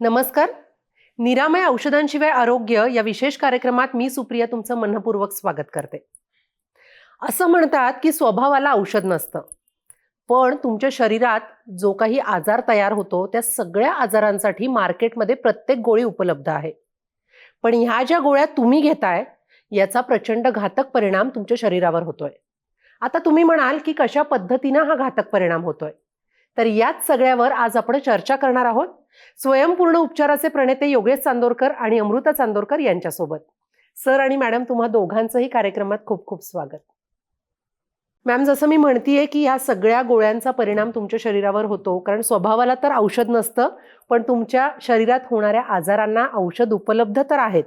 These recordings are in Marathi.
नमस्कार. निरामय औषधांशिवाय आरोग्य या विशेष कार्यक्रमात मी सुप्रिया तुमचं मनपूर्वक स्वागत करते. असं म्हणतात की स्वभावाला औषध नसतं, पण तुमच्या शरीरात जो काही आजार तयार होतो त्या सगळ्या आजारांसाठी मार्केटमध्ये प्रत्येक गोळी उपलब्ध आहे. पण ह्या ज्या गोळ्या तुम्ही घेताय याचा प्रचंड घातक परिणाम तुमच्या शरीरावर होतोय. आता तुम्ही म्हणाल की कशा पद्धतीनं हा घातक परिणाम होतोय, तर याच सगळ्यावर आज आपण चर्चा करणार आहोत स्वयंपूर्ण उपचाराचे प्रणेते योगेश चांदोरकर आणि अमृता चांदोरकर यांच्यासोबत. सर आणि मॅडम, तुम्हा दोघांचंही कार्यक्रमात खूप खूप स्वागत. मॅम, जसं मी म्हणतीये की या सगळ्या गोळ्यांचा परिणाम तुमच्या शरीरावर होतो, कारण स्वभावाला तर औषध नसतं, पण तुमच्या शरीरात होणाऱ्या आजारांना औषध उपलब्ध तर आहेत.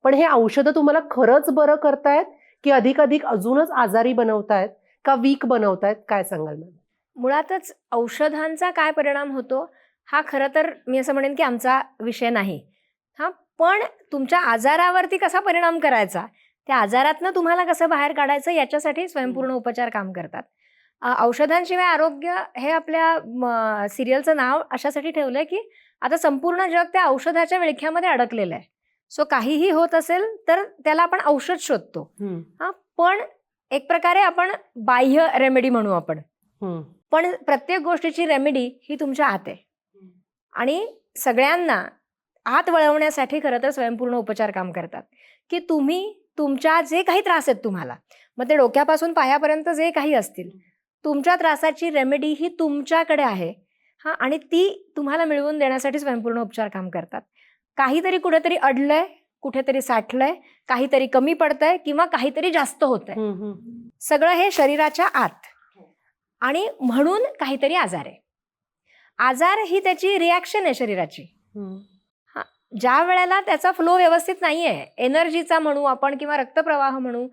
पण हे औषधं तुम्हाला खरंच बरं करतायत की अधिक अजूनच आजारी बनवतायत का वीक बनवतायत? काय सांगाल मॅम? मुळातच औषधांचा काय परिणाम होतो हा खरं तर मी असं म्हणेन की आमचा विषय नाही. पण तुमच्या आजारावरती कसा परिणाम करायचा, त्या आजारातनं तुम्हाला कसं बाहेर काढायचं याच्यासाठी स्वयंपूर्ण उपचार काम करतात. औषधांशिवाय आरोग्य हे आपल्या सिरियलचं नाव अशासाठी ठेवलंय की आता संपूर्ण जग त्या औषधाच्या विळख्यामध्ये अडकलेलं आहे. सो काहीही होत असेल तर त्याला आपण औषध शोधतो. पण एक प्रकारे आपण बाह्य रेमेडी म्हणू आपण. पण प्रत्येक गोष्टीची रेमेडी ही तुमच्या आत आहे. आणि सगळ्यांना आत वळवण्यासाठी खरं तर स्वयंपूर्ण उपचार काम करतात की तुम्ही तुमच्या जे काही त्रास आहेत तुम्हाला, मग ते डोक्यापासून पायापर्यंत जे काही असतील, तुमच्या त्रासाची रेमेडी ही तुमच्याकडे आहे. आणि ती तुम्हाला मिळवून देण्यासाठी स्वयंपूर्ण उपचार काम करतात. काहीतरी कुठेतरी अडलंय, कुठेतरी साठलंय, काहीतरी कमी पडतंय किंवा काहीतरी जास्त होतंय, सगळं हे शरीराच्या आत. आणि म्हणून काहीतरी आजार आहे. आजार ही त्याची रिॲक्शन आहे शरीराची. ज्या वेळेला त्याचा फ्लो व्यवस्थित नाहीये, एनर्जीचा म्हणू आपण किंवा रक्तप्रवाह म्हणू,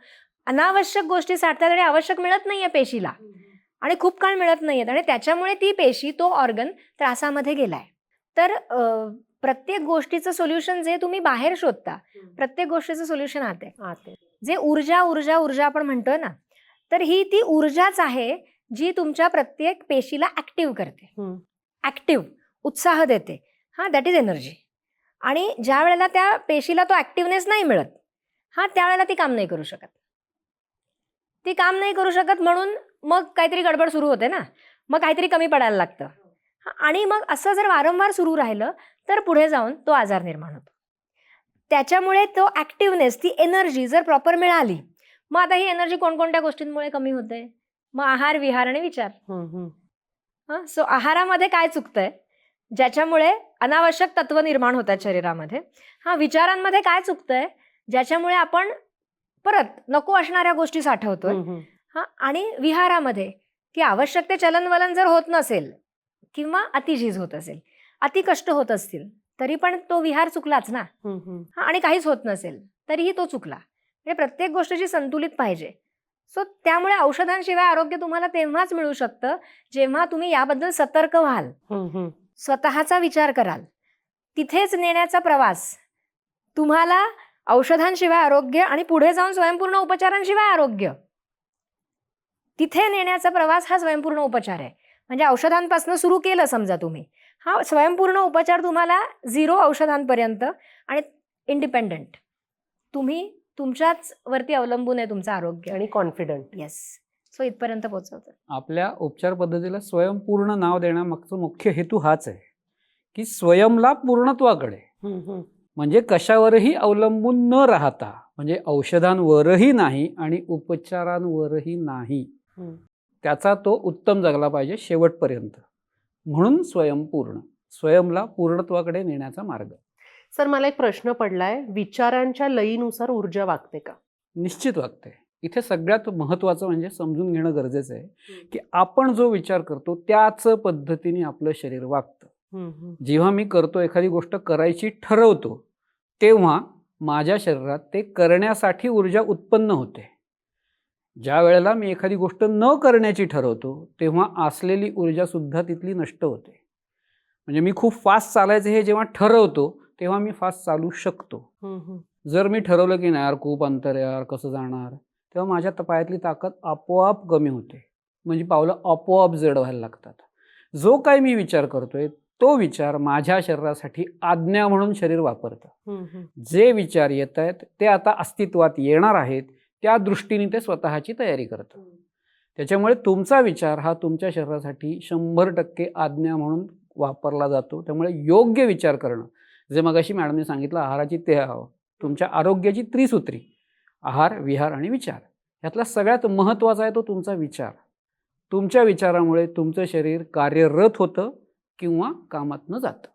अनावश्यक गोष्टी साठतात आणि आवश्यक मिळत नाहीये पेशीला, आणि खूप काळ मिळत नाहीयेत, आणि त्याच्यामुळे ती पेशी, तो ऑर्गन त्रासामध्ये गेलाय. तर प्रत्येक गोष्टीचं सोल्युशन जे तुम्ही बाहेर शोधता, प्रत्येक गोष्टीचं सोल्युशन आत आहे. जे ऊर्जा ऊर्जा ऊर्जा आपण म्हणतोय ना, तर ही ती ऊर्जाच आहे जी तुमच्या प्रत्येक पेशीला ऍक्टिव्ह करते, ऍक्टिव्ह उत्साह देते. That is energy. आणि ज्या वेळेला त्या पेशीला तो ऍक्टिव्हनेस नाही मिळत, त्यावेळेला ती काम नाही करू शकत. ती काम नाही करू शकत म्हणून मग काहीतरी गडबड सुरू होते ना, मग काहीतरी कमी पडायला लागतं. आणि मग असं जर वारंवार सुरू राहिलं तर पुढे जाऊन तो आजार निर्माण होतो. त्याच्यामुळे तो ऍक्टिव्हनेस, ती एनर्जी जर प्रॉपर मिळाली, मग आता ही एनर्जी कोणकोणत्या गोष्टींमुळे कमी होते? मग आहार, विहार आणि विचार. सो आहारामध्ये काय चुकतंय ज्याच्यामुळे अनावश्यक तत्व निर्माण होतात शरीरामध्ये? विचारांमध्ये काय चुकतंय ज्याच्यामुळे आपण परत नको असणाऱ्या गोष्टी साठवतोय? आणि विहारामध्ये की आवश्यक ते चलनवलन जर होत नसेल किंवा अतिझीज होत असेल, अति कष्ट होत असतील, तरी पण तो विहार चुकलाच ना. आणि काहीच होत नसेल तरीही तो चुकला. म्हणजे प्रत्येक गोष्टीची संतुलित पाहिजे. सो त्यामुळे औषधांशिवाय आरोग्य तुम्हाला तेव्हाच मिळू शकतं जेव्हा तुम्ही याबद्दल सतर्क व्हाल, स्वतःचा विचार कराल. तिथेच नेण्याचा प्रवास तुम्हाला औषधांशिवाय आरोग्य आणि पुढे जाऊन स्वयंपूर्ण उपचारांशिवाय आरोग्य, तिथे नेण्याचा प्रवास हा स्वयंपूर्ण उपचार आहे. म्हणजे औषधांपासून सुरू केलं समजा तुम्ही, स्वयंपूर्ण उपचार तुम्हाला 0 औषधांपर्यंत आणि इंडिपेंडंट, तुम्ही तुमच्याच वरती अवलंबून आहे तुमचं आरोग्य आणि कॉन्फिडंट. येस. सो इथपर्यंत पोहोचवतं. आपल्या उपचार पद्धतीला स्वयंपूर्ण नाव देण्यामागचा मुख्य हेतू हाच आहे की स्वयंला पूर्णत्वाकडे, म्हणजे कशावरही अवलंबून न राहता, म्हणजे औषधांवरही नाही आणि उपचारांवरही नाही, त्याचा तो उत्तम जगला पाहिजे शेवटपर्यंत. म्हणून स्वयंपूर्ण, स्वयंला पूर्णत्वाकडे नेण्याचा मार्ग. सर, मला एक प्रश्न पडलाय, विचारांच्या लयीनुसार ऊर्जा वागते का? निश्चित वागते. इथे सगळ्यात महत्त्वाचं म्हणजे समजून घेणं गरजेचं आहे की आपण जो विचार करतो त्याच पद्धतीने आपलं शरीर वागतं. जेव्हा मी करतो, एखादी गोष्ट करायची ठरवतो, तेव्हा माझ्या शरीरात ते करण्यासाठी ऊर्जा उत्पन्न होते. ज्या वेळेला मी एखादी गोष्ट न करण्याची ठरवतो तेव्हा असलेली ऊर्जा सुद्धा तिथली नष्ट होते. म्हणजे मी खूप फास्ट चालायचं हे जेव्हा ठरवतो तेव्हा मी फास्ट चालू शकतो. जर मी ठरवलं की नाही यार खूप अंतर यार कसं जाणार, तेव्हा माझ्या पायातली ताकद आपोआप कमी होते, म्हणजे पावलं आपोआप जड व्हायला लागतात. जो काही मी विचार करतोय तो विचार माझ्या शरीरासाठी आज्ञा म्हणून शरीर वापरतं. जे विचार येत आहेत ते आता अस्तित्वात येणार आहेत, त्या दृष्टीने ते स्वतःची तयारी करतं. त्याच्यामुळे तुमचा विचार हा तुमच्या शरीरासाठी 100% आज्ञा म्हणून वापरला जातो. त्यामुळे योग्य विचार करणं, जे मगाशी मॅडमने सांगितलं आहाराची तुमच्या आरोग्याची त्रिसूत्री, आहार, विहार आणि विचार, यातला सगळ्यात महत्त्वाचा आहे तो तुमचा विचार. तुमच्या विचारामुळे तुमचं शरीर कार्यरत होतं किंवा कामातनं जातं.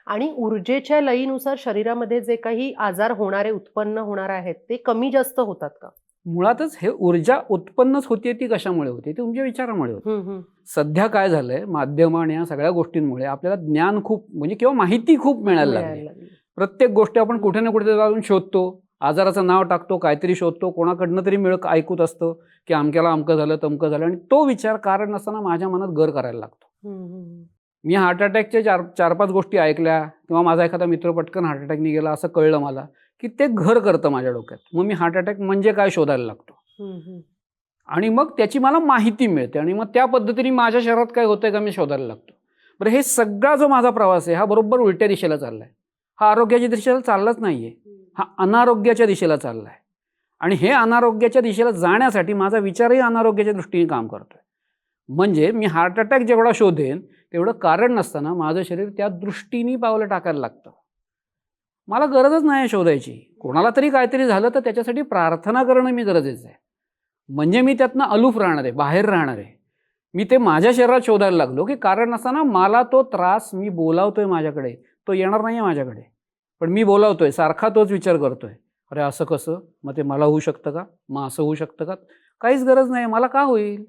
आणि ऊर्जेच्या लयीनुसार शरीरामध्ये जे काही आजार होणारे उत्पन्न होणार आहेत ते कमी जास्त होतात का? मुळातच हे ऊर्जा उत्पन्नच होते ती कशामुळे होते? ती तुमच्या विचारामुळे होते. सध्या काय झालंय, माध्यम आणि या सगळ्या गोष्टींमुळे आपल्याला ज्ञान खूप म्हणजे किंवा माहिती खूप मिळायला लागली. प्रत्येक गोष्टी आपण कुठे ना कुठे जाऊन शोधतो, आजाराचं नाव टाकतो, काहीतरी शोधतो, कोणाकडनं तरी ऐकूत असतं की अमक्याला अमकं झालं तमकं झालं, आणि तो विचार कारण नसताना माझ्या मनात घर करायला लागतो. मी हार्ट अटॅकच्या 4-5 गोष्टी ऐकल्या किंवा माझा एखादा मित्र पटकन हार्ट अटॅकने गेला असं कळलं मला की ते घर करतं माझ्या डोक्यात. मग मी हार्ट अटॅक म्हणजे काय शोधायला लागतो आणि मग त्याची मला माहिती मिळते आणि मग त्या पद्धतीने माझ्या शरीरात काय होतंय का मी शोधायला लागतो. बरं, हे सगळा जो माझा प्रवास आहे हा बरोबर उलट्या दिशेला चाललाय. हा आरोग्याच्या दिशेला चाललाच नाहीये, हा अनारोग्याच्या दिशेला चाललाय. आणि हे अनारोग्याच्या दिशेला जाण्यासाठी माझा विचारही अनारोग्याच्या दृष्टीने काम करतोय. म्हणजे मी हार्ट अटॅक जेवढा शोधेन तेवढं कारण नसताना माझं शरीर त्या दृष्टीने पावलं टाकायला लागतं. मला गरजच नाही शोधायची. कोणाला तरी काहीतरी झालं तर त्याच्यासाठी प्रार्थना करणं मी गरजेचं आहे. म्हणजे मी त्यातनं अलूफ राहणार आहे, बाहेर राहणार आहे. मी ते माझ्या शरीरात शोधायला लागलो की कारण नसताना मला तो त्रास मी बोलावतोय माझ्याकडे, तो येणार नाही आहे माझ्याकडे, पण मी बोलावतोय, सारखा तोच विचार करतोय. अरे असं कसं, मग ते मला होऊ शकतं का, मग असं होऊ शकतं का? काहीच गरज नाही. मला का होईल?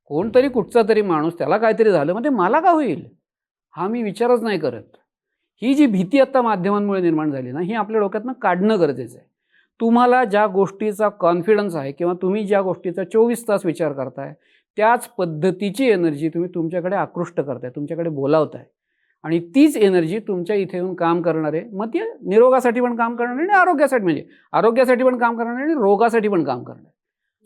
कोणतरी कुठचा तरी माणूस त्याला काहीतरी झालं, मग ते मला का होईल, हा मी विचारच नाही करत. ही जी भीती आता माध्यमांमुळे निर्माण झाली ना, ही आपल्या डोक्यातनं काढणं गरजेचं आहे. तुम्हाला ज्या गोष्टीचा कॉन्फिडन्स आहे किंवा तुम्ही ज्या गोष्टीचा 24 तास विचार करताय त्याच पद्धतीची एनर्जी तुम्ही तुमच्याकडे आकृष्ट करताय, तुमच्याकडे बोलावताय, आणि तीच एनर्जी तुमच्या इथे येऊन काम करणार आहे. मग ती निरोगासाठी पण काम करणार आणि आरोग्यासाठी, म्हणजे आरोग्यासाठी पण काम करणार आणि रोगासाठी पण काम करणार.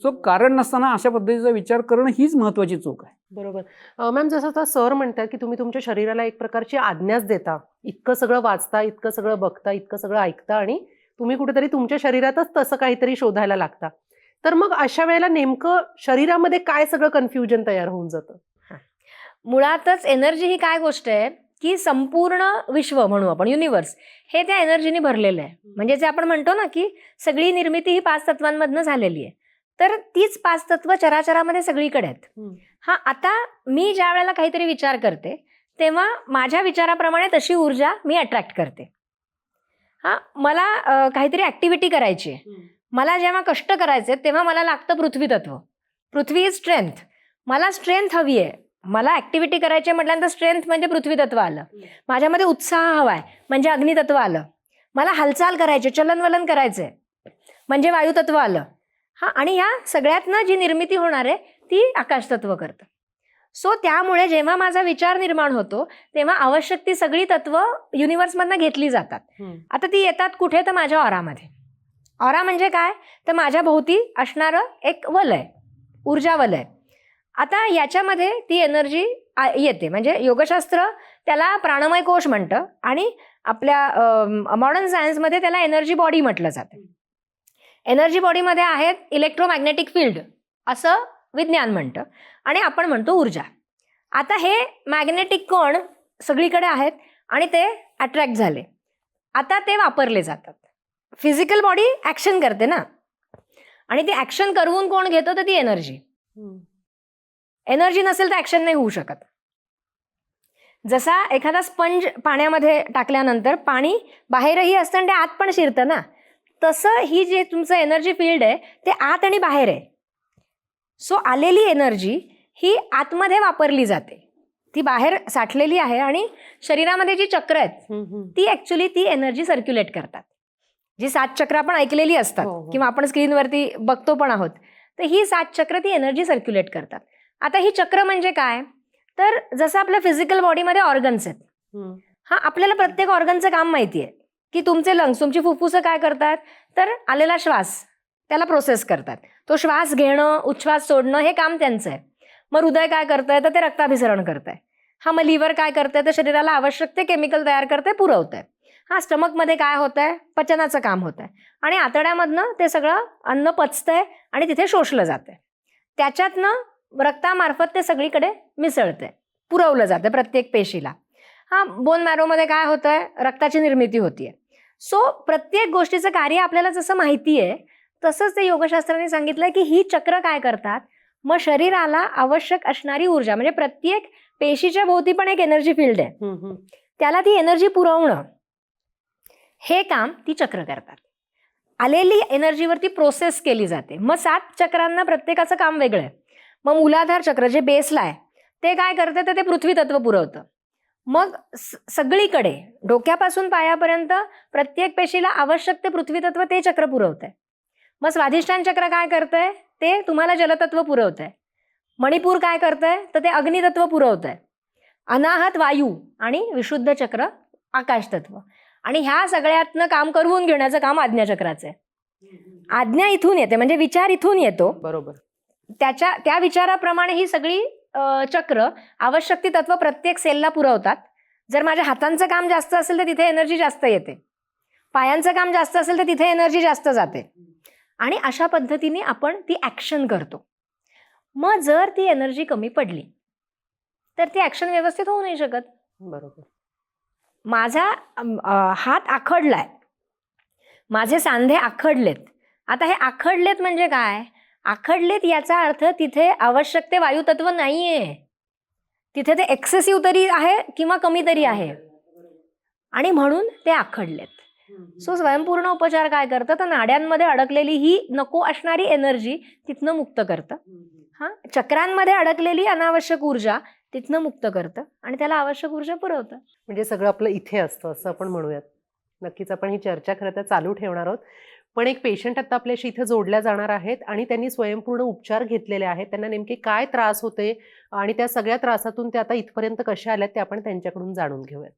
सो कारण नसताना अशा पद्धतीचा विचार करणं हीच महत्त्वाची चूक आहे. बरोबर. मॅम, जसं आता सर म्हणतात की तुम्ही तुमच्या शरीराला एक प्रकारची आज्ञाच देता. इतकं सगळं वाचता, इतकं सगळं बघता, इतकं सगळं ऐकता, आणि तुम्ही कुठेतरी तुमच्या शरीरातच तसं काहीतरी शोधायला लागता. तर मग अशा वेळेला नेमकं शरीरामध्ये काय सगळं कन्फ्युजन तयार होऊन जातं? मुळातच एनर्जी ही काय गोष्ट आहे की संपूर्ण विश्व म्हणू आपण, युनिवर्स, हे त्या एनर्जीने भरलेलं आहे. म्हणजे जे आपण म्हणतो ना की सगळी निर्मिती ही 5 तत्वांमधनं झालेली आहे, तर तीच 5 तत्व चराचरामध्ये सगळीकडे आहेत. हा, आता मी ज्या वेळेला काहीतरी विचार करते तेव्हा माझ्या विचाराप्रमाणे तशी ऊर्जा मी अट्रॅक्ट करते. हा, मला काहीतरी ऍक्टिव्हिटी करायची आहे, मला जेव्हा कष्ट करायचे तेव्हा मला लागतं पृथ्वी तत्व. पृथ्वी इज स्ट्रेंथ. मला स्ट्रेंथ हवी आहे, मला ऍक्टिव्हिटी करायची म्हटल्यानंतर स्ट्रेंथ म्हणजे पृथ्वी तत्व आलं. माझ्यामध्ये उत्साह हवा आहे म्हणजे अग्नितत्व आलं. मला हालचाल करायची, चलनवलन करायचंय म्हणजे वायुतत्व आलं. हा, आणि ह्या सगळ्यातनं जी निर्मिती होणार आहे ती आकाशतत्व करतं. सो त्यामुळे जेव्हा माझा विचार निर्माण होतो तेव्हा आवश्यक ती सगळी तत्व युनिव्हर्समधनं घेतली जातात. आता ती येतात कुठे, तर माझ्या ऑरामध्ये. ऑरा म्हणजे काय, तर माझ्या भोवती असणारं एक वलय, ऊर्जा वलय. आता याच्यामध्ये ती एनर्जी येते. म्हणजे योगशास्त्र त्याला प्राणमय कोश म्हणतं आणि आपल्या मॉडर्न सायन्समध्ये त्याला एनर्जी बॉडी म्हटलं जातं. एनर्जी बॉडीमध्ये आहेत इलेक्ट्रोमॅग्नेटिक फील्ड असं विज्ञान म्हणतं, आणि आपण म्हणतो ऊर्जा. आता हे मॅग्नेटिक कण सगळीकडे आहेत आणि ते अट्रॅक्ट झाले, आता ते वापरले जातात. फिजिकल बॉडी ॲक्शन करते ना, आणि ती ॲक्शन करवून कोण घेतो, तर ती एनर्जी. एनर्जी नसेल तर ॲक्शन नाही होऊ शकत. जसा एखादा स्पंज पाण्यामध्ये टाकल्यानंतर पाणी बाहेरही असतं आणि ते आत पण शिरतं ना, तसं ही जे तुमचं एनर्जी फील्ड आहे ते आत आणि बाहेर आहे. सो आलेली एनर्जी ही आतमध्ये वापरली जाते, ती बाहेर साठलेली आहे, आणि शरीरामध्ये जी चक्र आहेत ती ॲक्च्युली ती एनर्जी सर्क्युलेट करतात. जी 7 चक्र आपण ऐकलेली असतात किंवा आपण स्क्रीनवरती बघतो पण आहोत, तर ही 7 चक्र ती एनर्जी सर्क्युलेट करतात. आता ही चक्र म्हणजे काय, तर जसं आपल्या फिजिकल बॉडीमध्ये ऑर्गन्स आहेत. हा, आपल्याला प्रत्येक ऑर्गनचं काम माहिती आहे की तुमचे लंग्स, तुमची फुफ्फुसं काय करतात, तर आलेला श्वास त्याला प्रोसेस करतात. तो श्वास घेणं, उच्छ्वास सोडणं हे काम त्यांचं आहे. मग हृदय काय करतंय, तर ते रक्ताभिसरण करतंय. हा, मग लिव्हर काय करतंय तर शरीराला आवश्यक ते केमिकल तयार करते, पुरवतंय. हा, स्टमकमध्ये काय होतंय, पचनाचं काम होतंय आणि आतड्यामधनं ते सगळं अन्न पचतंय आणि तिथे शोषलं जातंय. त्याच्यातनं रक्तामार्फत ते सगळीकडे मिसळतंय, पुरवलं जातं प्रत्येक पेशीला. हा, बोन मॅरोमध्ये काय होतंय, रक्ताची निर्मिती होतीये. सो प्रत्येक गोष्टीचं कार्य आपल्याला जसं माहिती आहे तसंच ते योगशास्त्राने सांगितलंय की ही चक्र काय करतात, मग शरीराला आवश्यक असणारी ऊर्जा, म्हणजे प्रत्येक पेशीच्या भोवती पण एक एनर्जी फील्ड आहे, त्याला ती एनर्जी पुरवणं, हे काम ती चक्र करतात. आलेली एनर्जीवरती प्रोसेस केली जाते. मग 7 चक्रांना प्रत्येकाचं काम वेगळं आहे. मग मूलाधार चक्र जे बेसला आहे ते काय करतं तर ते पृथ्वी तत्व पुरवतं. मग सगळीकडे डोक्यापासून पायापर्यंत प्रत्येक पेशीला आवश्यक ते पृथ्वी तत्व ते चक्र पुरवतंय. मग स्वाधिष्ठान चक्र काय करतंय ते तुम्हाला जलतत्व पुरवतंय. मणिपूर काय करतंय तर ते अग्नितत्व पुरवतंय. अनाहत वायू आणि विशुद्ध चक्र आकाश तत्व. आणि ह्या सगळ्यातनं काम करवून घेण्याचं काम आज्ञाचक्राचं आहे. आज्ञा इथून येते, म्हणजे विचार इथून येतो. बरोबर. त्या विचाराप्रमाणे ही सगळी चक्र आवश्यक ती तत्व प्रत्येक सेलला पुरवतात. जर माझ्या हातांचं काम जास्त असेल तर तिथे एनर्जी जास्त येते, पायांचं काम जास्त असेल तर तिथे एनर्जी जास्त जाते. आणि अशा पद्धतीने आपण ती ॲक्शन करतो. मग जर ती एनर्जी कमी पडली तर ती ॲक्शन व्यवस्थित होऊ नाही शकत. बरोबर. माझा हात आखडलाय, माझे सांधे आखडलेत. आता हे आखडलेत म्हणजे काय, आखडलेत याचा अर्थ तिथे आवश्यक ते वायुतत्व नाहीये, तिथे ते एक्सेसिव्ह तरी आहे किंवा कमी तरी आहे आणि म्हणून ते आखडलेत. सो स्वयंपूर्ण उपचार काय करतं तर नाड्यांमध्ये अडकलेली ही नको असणारी एनर्जी तिथनं मुक्त करतं. हा, चक्रांमध्ये अडकलेली अनावश्यक ऊर्जा तिथनं मुक्त करतं आणि त्याला आवश्यक ऊर्जा पुरवतं. म्हणजे सगळं आपलं इथे असतं असं आपण म्हणूयात. नक्कीच आपण ही चर्चा खरं तर चालू ठेवणार आहोत. पण एक पेशंट आता आपल्याशी इथे जोडल्या जाणार आहेत आणि त्यांनी स्वयंपूर्ण उपचार घेतलेले आहेत. त्यांना नेमके काय त्रास होते आणि त्या सगळ्या त्रासातून ते आता इथपर्यंत कशा आल्यात ते आपण त्यांच्याकडून जाणून घेऊयात.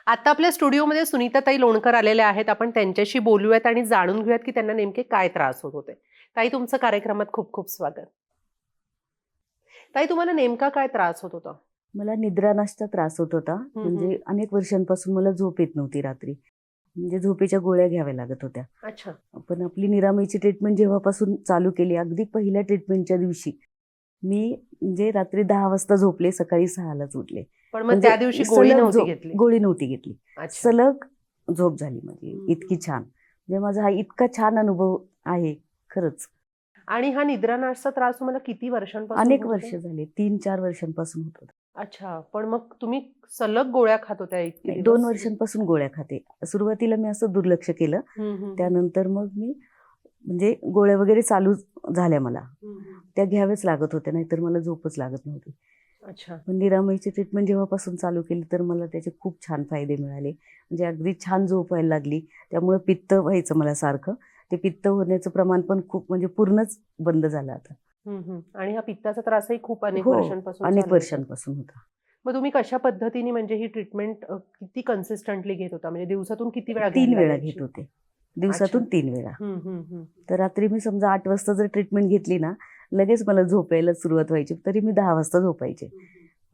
आता आपल्या स्टुडिओमध्ये सुनीताताई लोणकर आलेल्या आहेत. आपण त्यांच्याशी बोलूयात आणि जाणून घेऊयात की त्यांना नेमके काय त्रास होत होते. ताई, तुमचं कार्यक्रमात खूप खूप स्वागत. ताई, तुम्हाला नेमका काय त्रास होत होता? मला निद्रानाशचा त्रास होत होता. म्हणजे अनेक वर्षांपासून मला झोप येत नव्हती रात्री, म्हणजे झोपेच्या गोळ्या घ्याव्या लागत होत्या. अच्छा. पण आपली निरामयची ट्रीटमेंट जेव्हापासून चालू केली, अगदी पहिल्या ट्रीटमेंटच्या दिवशी मी म्हणजे रात्री 10 वाजता झोपले, सकाळी 6लाच उठले. पण मग म्हणजे त्या दिवशी गोळी सलग नव्हती झोप- घेतली? गोळी नव्हती घेतली. अच्छा. सलग झोप झाली माझी, इतकी छान. म्हणजे माझा हा इतका छान अनुभव आहे खरंच. आणि हा निद्रानाशचा त्रास तुम्हाला किती वर्षांपासून अनेक होत वर्ष होता? झाले, 3-4 वर्षांपासून होत होतं. अच्छा. पण मग तुम्ही सलग गोळ्या खात होत्या इतके नाही, दिवस? 2 वर्षांपासून गोळ्या खाते. सुरुवातीला मी असं दुर्लक्ष केलं, त्यानंतर मग मी म्हणजे गोळ्या वगैरे चालू झाल्या मला, त्या घ्याव्याच लागत होत्या, नाहीतर मला झोपच लागत नव्हती. अच्छा. पण निरामयची ट्रीटमेंट जेव्हापासून चालू केली तर मला त्याचे खूप छान फायदे मिळाले. म्हणजे अगदी छान झोप व्हायला लागली. त्यामुळे पित्त व्हायचं मला सारखं, ते पित्त होण्याचं प्रमाण पण खूप म्हणजे पूर्णच बंद झालं आता. आणि हा पित्ताचा त्रासही खूप अनेक हो, वर्षांपासून अनेक चालू होता. वर्षांपासून होता. मग तुम्ही कशा पद्धतीने म्हणजे ही ट्रीटमेंट किती कन्सिस्टंटली घेत होता? म्हणजे दिवसातून किती वेळा 3 घ्यायला वेळा लागायची? घेत होते, दिवसातून अच्छा. 3 वेळा. तर रात्री मी समजा 8 वाजता जर ट्रीटमेंट घेतली ना, लगेच मला झोप यायला सुरुवात व्हायची. तरी मी 10 वाजता झोपायचे,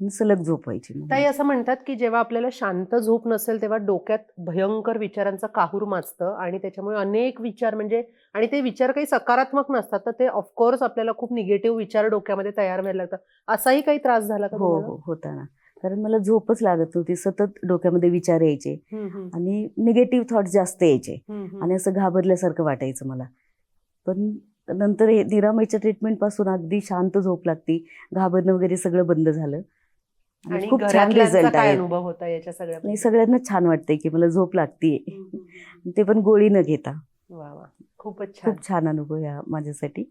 सलग झोप व्हायची मग ताई, माझी. असं म्हणतात की जेव्हा आपल्याला शांत झोप नसेल तेव्हा डोक्यात भयंकर विचारांचा काहूर माजतं आणि त्याच्यामुळे अनेक विचार म्हणजे आणि ते विचार काही सकारात्मक नसतात, तर ते ऑफकोर्स आपल्याला खूप निगेटिव्ह विचार डोक्यामध्ये तयार व्हायला लागतात. असाही काही त्रास झाला का हो तुम्हाला? हो, होता ना. कारण मला झोपच लागत नव्हती, सतत डोक्यामध्ये विचार यायचे आणि निगेटिव्ह थॉट जास्त यायचे आणि असं घाबरल्यासारखं वाटायचं मला. पण नंतर हे निरामयच्या ट्रीटमेंट पासून अगदी शांत झोप लागती, घाबरणं वगैरे सगळं बंद झालं आणि आणि खूप छान घरातल्यांचा रिझल्ट काय आहे. अनुभव होता याच्या नाही, सगळ्या? सगळ्यांना छान वाटतंय की मला झोप लागतीये, ते पण गोळी न घेता. वा वा, खूपच छान. खूप छान अनुभव या माझ्यासाठी.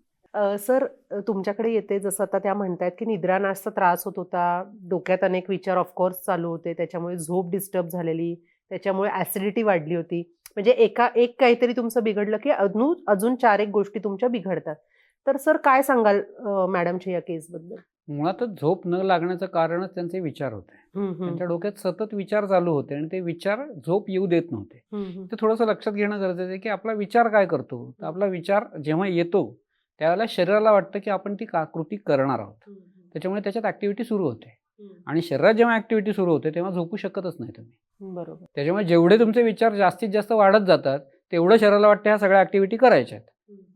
सर, तुमच्याकडे येते जसं आता त्या म्हणतायत की निद्रानाशचा त्रास होत होता, डोक्यात अनेक विचार ऑफकोर्स चालू होते, त्याच्यामुळे झोप डिस्टर्ब झालेली, त्याच्यामुळे ऍसिडिटी वाढली होती. म्हणजे एक काहीतरी तुमचं बिघडलं की अजून 4 गोष्टी तुमच्या बिघडतात. तर सर, काय सांगाल मॅडमच्या या केसबद्दल? मुळातच झोप न लागण्याचं कारणच त्यांचे विचार होते. त्यांच्या डोक्यात सतत विचार चालू होते आणि ते विचार झोप येऊ देत नव्हते. ते थोडंसं लक्षात घेणं गरजेचं आहे की आपला विचार काय करतो. तर आपला विचार जेव्हा येतो त्यावेळेला शरीराला वाटतं की आपण ती कृती करणार आहोत, त्याच्यामुळे त्याच्यात ऍक्टिव्हिटी सुरू होते. आणि शरीरात जेव्हा ऍक्टिव्हिटी सुरू होते तेव्हा झोपू शकतच नाही तुम्ही. बरोबर. त्याच्यामुळे जेवढे तुमचे विचार जास्तीत जास्त वाढत जातात तेवढं शरीराला वाटतं ह्या सगळ्या ऍक्टिव्हिटी करायच्या आहेत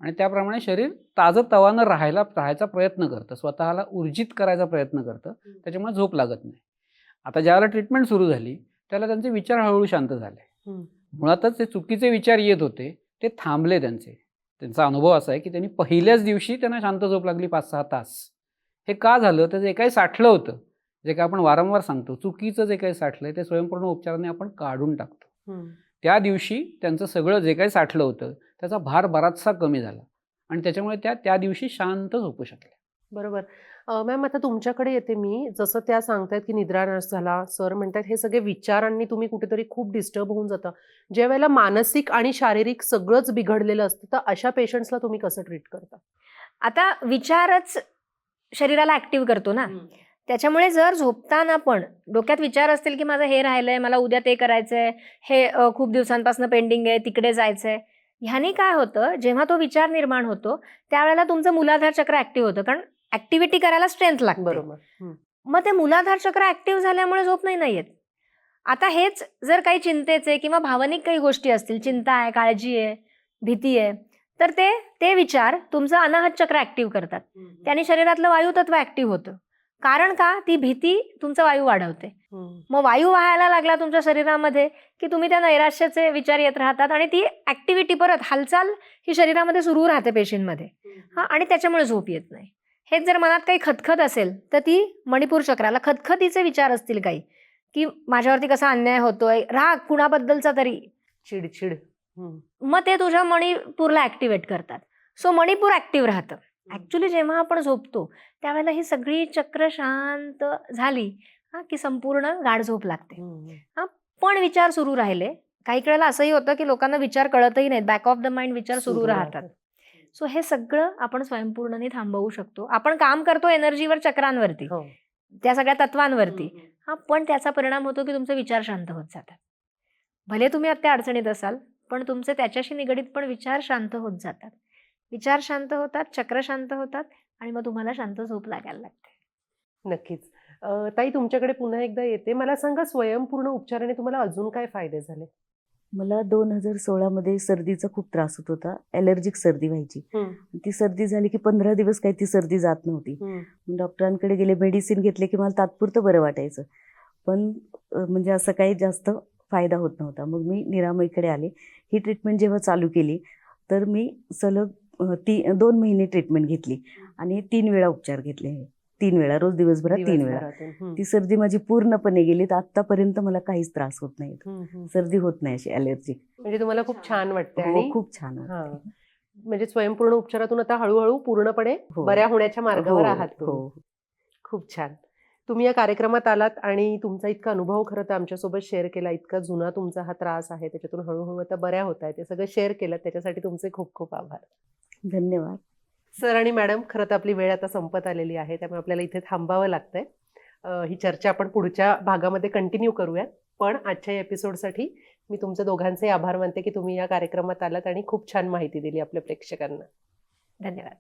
आणि त्याप्रमाणे शरीर ताजंतवानं राहायचा प्रयत्न करतं, स्वतःला ऊर्जित करायचा प्रयत्न करतं, त्याच्यामुळे झोप लागत नाही. आता ज्यावेळेला ट्रीटमेंट सुरू झाली त्याला त्यांचे विचार हळूहळू शांत झाले. मुळातच ते चुकीचे विचार येत होते ते थांबले. त्यांचा अनुभव असा आहे की त्यांनी पहिल्याच दिवशी त्यांना शांत झोप लागली 5-6 तास. हे का झालं? तर जे काही साठलं होतं, जे काही आपण वारंवार सांगतो चुकीचं जे काही साठलंय ते स्वयंपूर्ण उपचाराने आपण काढून टाकतो. त्या दिवशी त्यांचं सगळं जे काही साठलं होतं त्याचा भार बराचसा कमी झाला आणि त्याच्यामुळे त्या दिवशी शांत झोपू शकल्या. बरोबर. मॅम, आता तुमच्याकडे येते मी. जसं त्या सांगतायत की निद्रानाश झाला, सर म्हणतात हे सगळे विचारांनी तुम्ही कुठेतरी खूप डिस्टर्ब होऊन जाता. ज्या वेळेला मानसिक आणि शारीरिक सगळंच बिघडलेलं असतं तर अशा पेशंट्सला तुम्ही कसं ट्रीट करता? आता विचारच शरीराला ऍक्टिव्ह करतो ना, त्याच्यामुळे जर झोपताना पण डोक्यात विचार असतील की माझं हे राहिलंय, मला उद्या ते करायचंय, हे खूप दिवसांपासून पेंडिंग आहे, तिकडे जायचंय, ह्यानी काय होतं, जेव्हा तो विचार निर्माण होतो त्यावेळेला तुमचं मूलाधार चक्र ऍक्टिव्ह होतं, कारण ऍक्टिव्हिटी करायला स्ट्रेंथ लागते. बरोबर. मग ते मूलाधार चक्र ऍक्टिव्ह झाल्यामुळे झोप नाही येत. आता हेच जर काही चिंतेचे किंवा भावनिक काही गोष्टी असतील, चिंता आहे, काळजी आहे, भीती आहे, तर ते विचार तुमचं अनाहत चक्र ऍक्टिव्ह करतात. त्याने शरीरातलं वायू तत्व ऍक्टिव्ह होतं. कारण का? ती भीती तुमचा वायू वाढवते. मग वायू वाहायला लागला तुमच्या शरीरामध्ये की तुम्ही त्या नैराश्याचे विचार येत राहतात आणि ती ऍक्टिव्हिटी परत हालचाल ही शरीरामध्ये सुरू राहते पेशींमध्ये. आणि त्याच्यामुळे झोप येत नाही. हेच जर मनात काही खतखत असेल तर ती मणिपूर चक्राला खतखतीचे विचार असतील काही, की माझ्यावरती कसा अन्याय होतोय, राग कुणाबद्दलचा तरी, चिडचिड, मग ते तुझ्या मणिपूरला ऍक्टिव्हेट करतात. सो मणिपूर ऍक्टिव्ह राहतं. ऍक्च्युली जेव्हा आपण झोपतो त्यावेळेला ही सगळी चक्र शांत झाली की संपूर्ण गाढ झोप लागते. पण विचार सुरू राहिले, काही वेळेला असंही होतं की लोकांना विचार कळतही नाहीत, बॅक ऑफ द माइंड विचार सुरू राहतात. सो हे सगळं आपण स्वयंपूर्णने थांबवू शकतो. आपण काम करतो एनर्जीवर, चक्रांवरती, त्या सगळ्या तत्वांवरती. पण त्याचा परिणाम होतो की तुमचे विचार शांत होत जातात. भले तुम्ही आता अडचणीत असाल पण तुमचे त्याच्याशी निगडीत पण विचार शांत होत जातात. विचार शांत होतात, चक्र शांत होतात आणि मग तुम्हाला शांत झोप लागायला लागते. नक्कीच. ताई, तुमच्याकडे पुन्हा एकदा येते. मला सांगा, स्वयंपूर्ण उपचाराने तुम्हाला अजून काय फायदे झाले? मला 2016 मध्ये सर्दीचा खूप त्रास होत होता. ॲलर्जिक सर्दी व्हायची. ती सर्दी झाली की 15 दिवस काही ती सर्दी जात नव्हती. डॉक्टरांकडे गेले, मेडिसिन घेतले की मला तात्पुरतं बरं वाटायचं, पण म्हणजे असं काही जास्त फायदा होत नव्हता. मग मी निरामयकडे आले. ही ट्रीटमेंट जेव्हा चालू केली तर मी सलग 2 महिने ट्रीटमेंट घेतली आणि 3 वेळा उपचार घेतले. 3 वेळा, रोज दिवसभरात 3 वेळा. ती सर्दी माझी पूर्णपणे गेली. तर आतापर्यंत मला काहीच त्रास होत नाही, सर्दी होत नाही अशी ॲलर्जिक. म्हणजे तुम्हाला खूप छान वाटते? आणि खूप छान वाटते. म्हणजे स्वयंपूर्ण उपचारातून आता हळूहळू पूर्णपणे बऱ्या होण्याच्या मार्गावर आहात. खूप छान. तुम्ही या कार्यक्रमात आलात आणि तुमचा इतका अनुभव खरं तर आमच्यासोबत शेअर केला. इतका जुना तुमचा हा त्रास आहे, त्याच्यातून हळूहळू आता बऱ्या होत आहे, ते सगळं शेअर केलं, त्याच्यासाठी तुमचे खूप खूप आभार. धन्यवाद. सर आणि मॅडम, खरं तर आपली वेळ आता संपत आलेली आहे, त्यामुळे आपल्याला इथे थांबावं लागतंय. ही चर्चा आपण पुढच्या भागामध्ये कंटिन्यू करूयात. पण आजच्या एपिसोडसाठी मी तुमचे दोघांचे आभार मानते की तुम्ही या कार्यक्रमात आलात आणि खूप छान माहिती दिली आपल्या प्रेक्षकांना. धन्यवाद.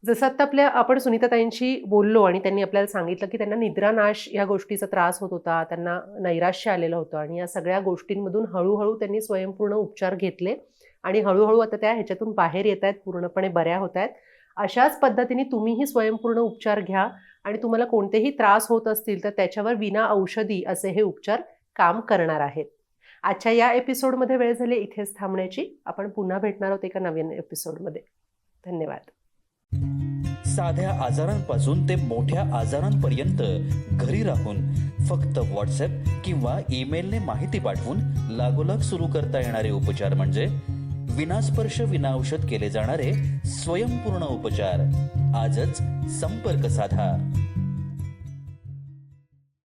जसं आता आपण सुनीताताईंशी बोललो आणि त्यांनी आपल्याला सांगितलं की त्यांना निद्रानाश या गोष्टीचा त्रास होत होता, त्यांना नैराश्य आलेलं होतं आणि या सगळ्या गोष्टींमधून हळूहळू त्यांनी स्वयंपूर्ण उपचार घेतले आणि हळूहळू आता त्या ह्याच्यातून बाहेर येत आहेत, पूर्णपणे बऱ्या होत आहेत. अशाच पद्धतीने तुम्हीही स्वयंपूर्ण उपचार घ्या आणि तुम्हाला कोणतेही त्रास होत असतील तर त्याच्यावर विना औषधी असे हे उपचार काम करणार आहेत. आजच्या या एपिसोडमध्ये वेळ झाली इथेच थांबण्याची. आपण पुन्हा भेटणार आहोत एका नवीन एपिसोडमध्ये. धन्यवाद. साध्या आजारांपासून ते मोठ्या आजारांपर्यंत घरी राहून फक्त व्हॉट्सअप किंवा ईमेलने माहिती पाठवून लागोलाग सुरू करता येणारे उपचार म्हणजे विनास्पर्श विनाऔषध केले जाणारे स्वयंपूर्ण उपचार. आजच संपर्क साधा.